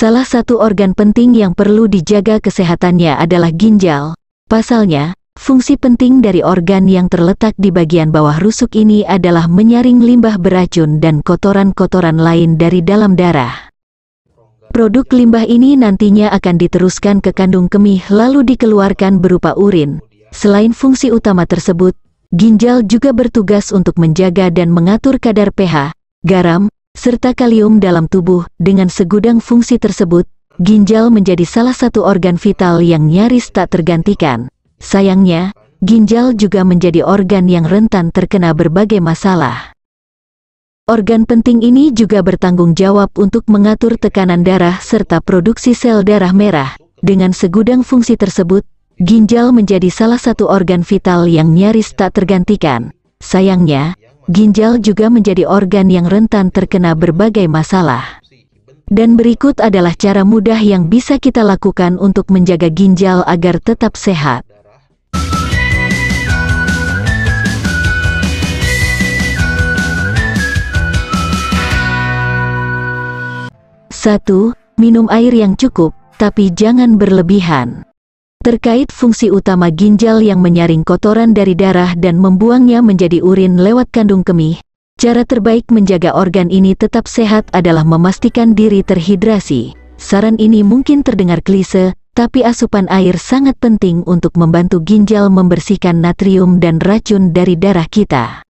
Salah satu organ penting yang perlu dijaga kesehatannya adalah ginjal. Pasalnya, fungsi penting dari organ yang terletak di bagian bawah rusuk ini adalah menyaring limbah beracun dan kotoran-kotoran lain dari dalam darah. Produk limbah ini nantinya akan diteruskan ke kandung kemih lalu dikeluarkan berupa urin. Selain fungsi utama tersebut, ginjal juga bertugas untuk menjaga dan mengatur kadar pH, garam, serta kalium dalam tubuh. Dengan segudang fungsi tersebut, ginjal menjadi salah satu organ vital yang nyaris tak tergantikan. Sayangnya, ginjal juga menjadi organ yang rentan terkena berbagai masalah. Organ penting ini juga bertanggung jawab untuk mengatur tekanan darah serta produksi sel darah merah. Dengan segudang fungsi tersebut, ginjal menjadi salah satu organ vital yang nyaris tak tergantikan. Sayangnya, ginjal juga menjadi organ yang rentan terkena berbagai masalah. Dan berikut adalah cara mudah yang bisa kita lakukan untuk menjaga ginjal agar tetap sehat. 1. Minum air yang cukup, tapi jangan berlebihan. Terkait fungsi utama ginjal yang menyaring kotoran dari darah dan membuangnya menjadi urin lewat kandung kemih, cara terbaik menjaga organ ini tetap sehat adalah memastikan diri terhidrasi. Saran ini mungkin terdengar klise, tapi asupan air sangat penting untuk membantu ginjal membersihkan natrium dan racun dari darah kita.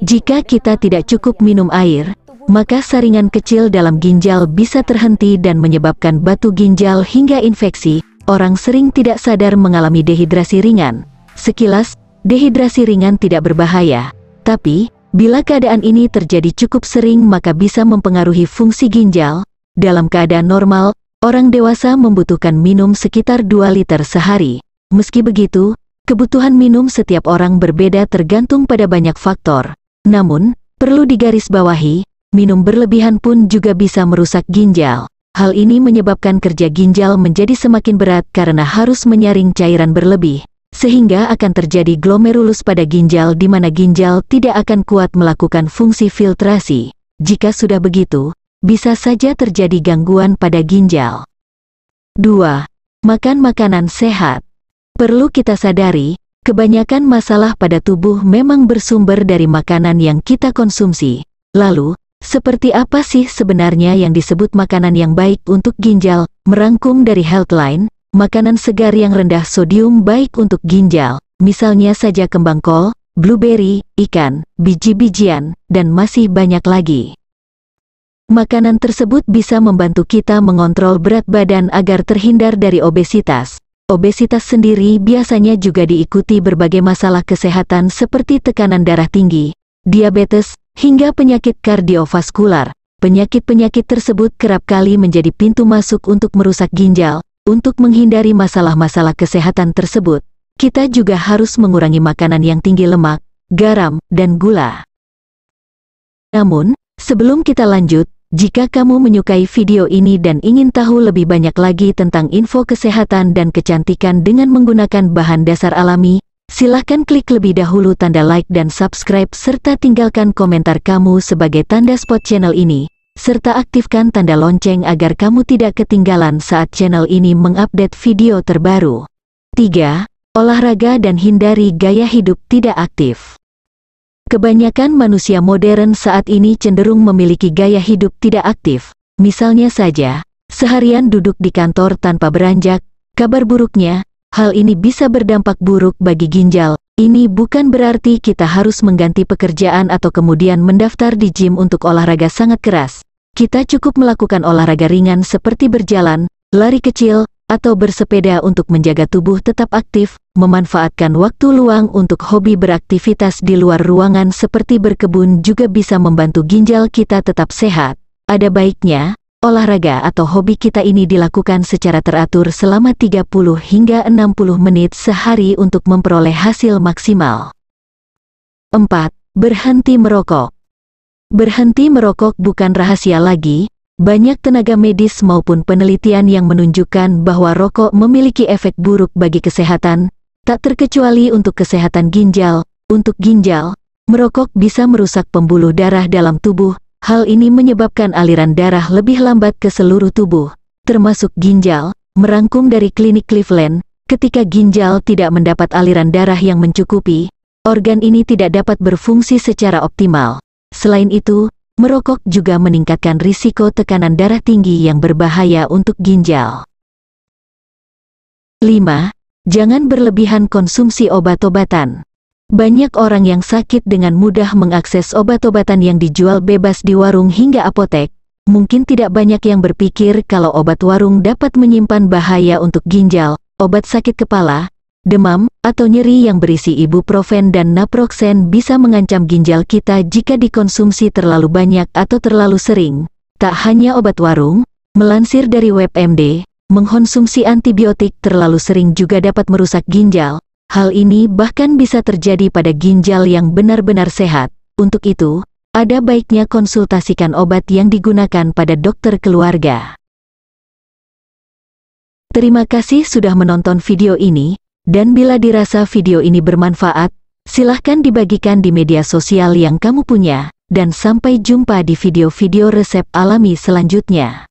Jika kita tidak cukup minum air, maka saringan kecil dalam ginjal bisa terhenti dan menyebabkan batu ginjal hingga infeksi. Orang sering tidak sadar mengalami dehidrasi ringan. Sekilas, dehidrasi ringan tidak berbahaya, tapi bila keadaan ini terjadi cukup sering maka bisa mempengaruhi fungsi ginjal. Dalam keadaan normal, orang dewasa membutuhkan minum sekitar 2 liter sehari. Meski begitu, kebutuhan minum setiap orang berbeda tergantung pada banyak faktor. Namun, perlu digarisbawahi, minum berlebihan pun juga bisa merusak ginjal. Hal ini menyebabkan kerja ginjal menjadi semakin berat karena harus menyaring cairan berlebih, sehingga akan terjadi glomerulus pada ginjal di mana ginjal tidak akan kuat melakukan fungsi filtrasi. Jika sudah begitu, bisa saja terjadi gangguan pada ginjal. 2. Makan makanan sehat. Perlu kita sadari, kebanyakan masalah pada tubuh memang bersumber dari makanan yang kita konsumsi. Lalu, seperti apa sih sebenarnya yang disebut makanan yang baik untuk ginjal? Merangkum dari Healthline, makanan segar yang rendah sodium baik untuk ginjal, misalnya saja kembang kol, blueberry, ikan, biji-bijian, dan masih banyak lagi. Makanan tersebut bisa membantu kita mengontrol berat badan agar terhindar dari obesitas. Obesitas sendiri biasanya juga diikuti berbagai masalah kesehatan seperti tekanan darah tinggi, diabetes, hingga penyakit kardiovaskular. Penyakit-penyakit tersebut kerap kali menjadi pintu masuk untuk merusak ginjal. Untuk menghindari masalah-masalah kesehatan tersebut, kita juga harus mengurangi makanan yang tinggi lemak, garam, dan gula. Namun, sebelum kita lanjut, jika kamu menyukai video ini dan ingin tahu lebih banyak lagi tentang info kesehatan dan kecantikan dengan menggunakan bahan dasar alami, silahkan klik lebih dahulu tanda like dan subscribe serta tinggalkan komentar kamu sebagai tanda support channel ini, serta aktifkan tanda lonceng agar kamu tidak ketinggalan saat channel ini mengupdate video terbaru. 3. Olahraga dan hindari gaya hidup tidak aktif. Kebanyakan manusia modern saat ini cenderung memiliki gaya hidup tidak aktif. Misalnya saja, seharian duduk di kantor tanpa beranjak. Kabar buruknya, hal ini bisa berdampak buruk bagi ginjal. Ini bukan berarti kita harus mengganti pekerjaan atau kemudian mendaftar di gym untuk olahraga sangat keras. Kita cukup melakukan olahraga ringan seperti berjalan, lari kecil, atau bersepeda untuk menjaga tubuh tetap aktif. Memanfaatkan waktu luang untuk hobi beraktivitas di luar ruangan seperti berkebun juga bisa membantu ginjal kita tetap sehat. Ada baiknya, olahraga atau hobi kita ini dilakukan secara teratur selama 30 hingga 60 menit sehari untuk memperoleh hasil maksimal. 4. Berhenti merokok. Berhenti merokok bukan rahasia lagi. Banyak tenaga medis maupun penelitian yang menunjukkan bahwa rokok memiliki efek buruk bagi kesehatan, tak terkecuali untuk kesehatan ginjal. Untuk ginjal, merokok bisa merusak pembuluh darah dalam tubuh. Hal ini menyebabkan aliran darah lebih lambat ke seluruh tubuh. termasuk ginjal, merangkum dari klinik Cleveland, ketika ginjal tidak mendapat aliran darah yang mencukupi, organ ini tidak dapat berfungsi secara optimal. Selain itu, merokok juga meningkatkan risiko tekanan darah tinggi yang berbahaya untuk ginjal. 5. Jangan berlebihan konsumsi obat-obatan. Banyak orang yang sakit dengan mudah mengakses obat-obatan yang dijual bebas di warung hingga apotek. Mungkin tidak banyak yang berpikir kalau obat warung dapat menyimpan bahaya untuk ginjal, obat sakit kepala, demam, atau nyeri yang berisi ibuprofen dan naproxen bisa mengancam ginjal kita jika dikonsumsi terlalu banyak atau terlalu sering. Tak hanya obat warung, melansir dari WebMD, mengkonsumsi antibiotik terlalu sering juga dapat merusak ginjal. Hal ini bahkan bisa terjadi pada ginjal yang benar-benar sehat. Untuk itu, ada baiknya konsultasikan obat yang digunakan pada dokter keluarga. Terima kasih sudah menonton video ini, dan bila dirasa video ini bermanfaat, silahkan dibagikan di media sosial yang kamu punya, dan sampai jumpa di video-video resep alami selanjutnya.